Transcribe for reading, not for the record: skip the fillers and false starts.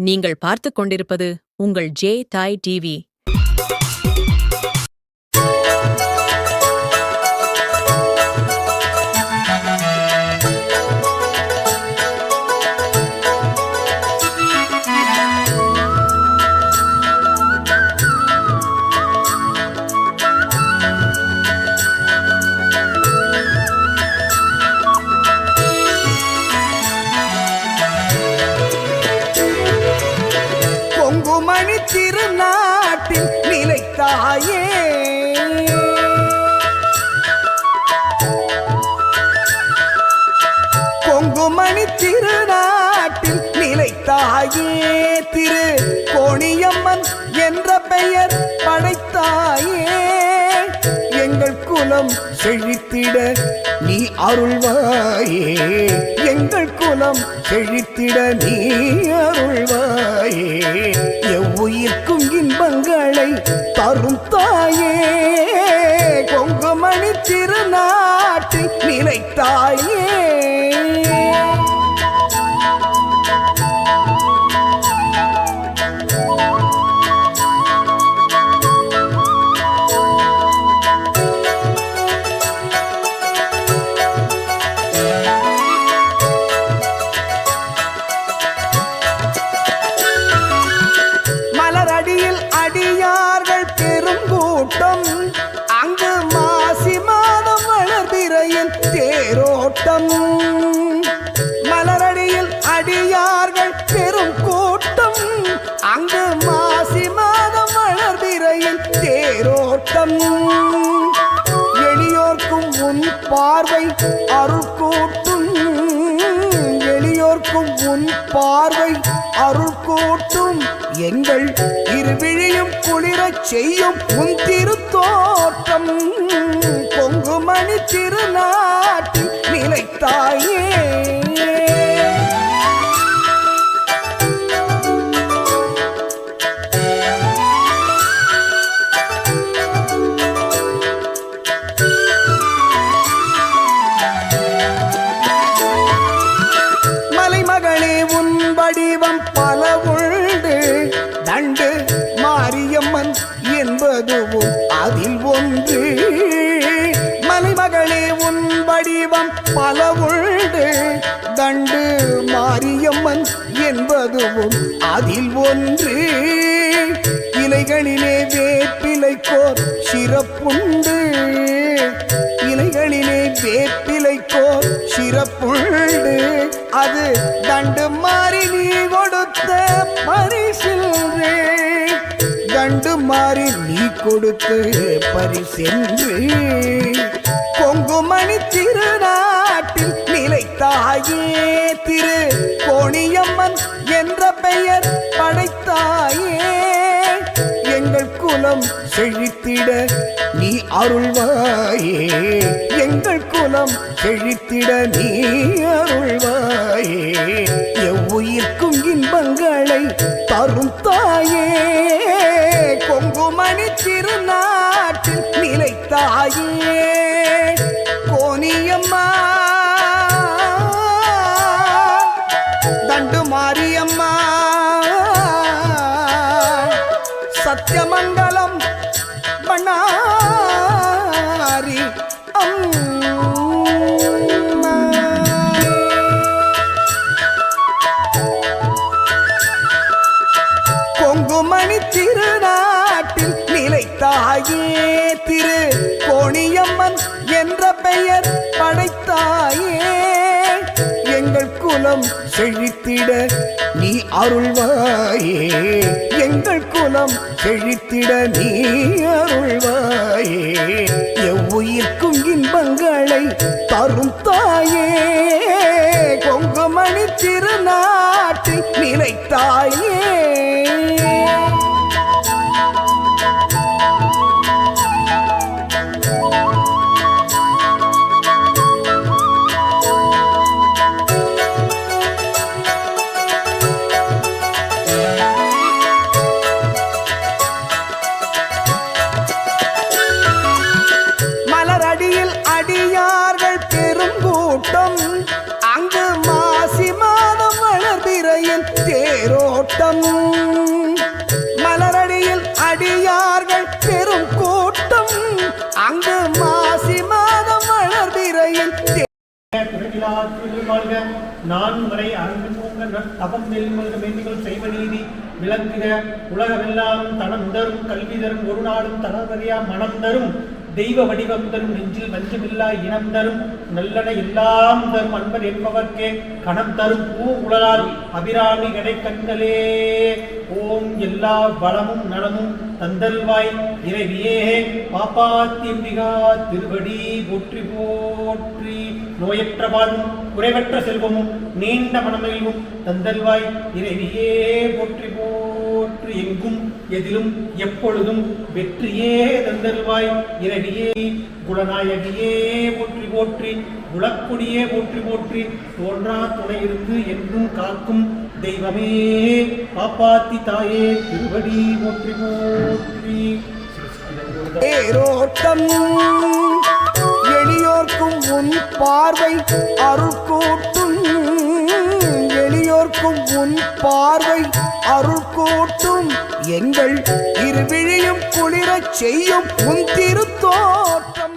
நீங்கள் பார்த்துக் கொண்டிருப்பது உங்கள் ஜே தாய் டிவி. கொங்குமணி திருநாட்டில் நிலைத்தாயே, கொங்குமணி திருநாட்டில் நிலைத்தாயே, திரு கோணியம்மன் என்ற பெயர் படைத்தாயே. எங்கள் குலம் செழித்திட நீ அருள்வாயே, எங்கள் குலம் செழித்திட நீ அருள்வாயே. எவ்வுயிர்க்கும் இன்பங்களை தரும் தாயே, கொங்குமணி திருநாட்டில் நிலைத்தாயே. மலரடியில் அடியார்கள் பெருங்கூட்டம், அங்கு மாசி மாதம் வளர்பிறையில் தேரோட்டம். மலரடியில் அடியார்கள் பெரும் கூட்டம், அங்கு மாசி மாதம் வளர்பிறையில் தேரோட்டம். எளியோர்க்கும் உன் பார்வை அருள் கூட்டும், எளியோர்க்கும் உன் பார்வை அருள் கூட்டும். எங்கள் இருவிழியும் குளிரச் செய்யும் உன் திருத்தோற்றம், கொங்குமணி திருநாட்டில் நிலைத்தாயே. மலைமகளே உன் வடிவம் பல உண்டு, தண்டு மாரியம்மன் என்பதுவும் அதில் ஒன்று. மலைமகளே உன் வடிவம் பல உண்டு, தண்டு மாரியம்மன் என்பதுவும் அதில் ஒன்று. இலைகளிலே வேப்பிலைக்கோர் சிறப்புண்டு, இலைகளிலே வேப்பிலைக்கோர் சிறப்புண்டு. அது தண்டு மாறி நீ கொடுத்த பரிசில்வே, தண்டு மாறி நீ கொடுத்த பரிசென்று. கொங்குமணி திருநாட்டில் நிலைத்தாயே, திரு கோணியம்மன் என்ற பெயர் படைத்தாயே. எங்கள் குலம் செழித்திட நீ அருள்வாயே, எங்கள் குலம் செழித்திட நீ அருள்வாயே. எவ்வுயிர்க்கும் இன்பங்களை தரும் தாயே, கொங்குமணி திருநாட்டில் நிலைத்தாயே. கோணியம்மா, தண்டு மாரியம்மா, சத்தியமங்கலம் பண்ணாரி அம்மா. கொங்குமணி திருநாட்டில் நிலைத்தாயே, திரு கோணியம்மன் என்ற பெயர் படைத்தாயே. எங்கள் குலம் செழித்திட நீ அருள்வாயே, எங்கள் குலம் செழித்திட நீ அருள்வாயே. எவ்வுயிர்க்கும் இன்பங்களை தரும் தாயே, கொங்குமணி திருநாட்டில் நிலைத்தாயே. மலரடியில் அடியார்கள் பெருங்கூட்டம், அங்கு மாசி மாதம் தேரோட்டம் மலரடியில் அடியார்கள் பெரும் கூட்டம் அங்கு மாசி மாதம் வளர்பிறையில் நான் வரை அரங்கு பூங்க தவம் நெல்மல்க மேன்மைகள் செய்வ நீதி விளங்குக உலகமெல்லாம் தனம் தரும் கல்வி தரும் ஒரு நாளும் தனவறியா மனம் தரும் தெய்வ வடிவம் தரும் நெஞ்சில் வஞ்சமில்லா இனம் தரும் நல்லன எல்லாம் தரும் அன்பர் என்பவர்க்கே கணம் தரும் பூ உலகால் அபிராமி கடை கண்களே ஓம் எல்லா வளமும் நலமும் தந்தல்வாய் இறைவியே பாப்பாத்தியம்பிகா திருவடி போற்றி போற்றி நோயற்ற வாழ்வும் குறைவற்ற செல்வமும் நீண்ட மனமகிழ்வும் தந்தல்வாய் இறைவியே போற்றி போற்றி எங்கும் எதிலும் எப்பொழுதும் வெற்றியே தந்தல்வாய் இறைவியே குலநாயகியே போற்றி போற்றி குலக்குடியே போற்றி போற்றி தோன்றா துணை இருந்து என்றும் காக்கும் தெய்வமே பாப்பாத்தி தாயே திருவடி போற்றி போற்றி தேரோட்டம் எளியோர்க்கும் உன் பார்வை அருள் கூட்டும் எளியோர்க்கும் உன் பார்வை அருள் கூட்டும் எங்கள் இருவிழியும் குளிரச் செய்யும் உன் திருத்தோட்டம்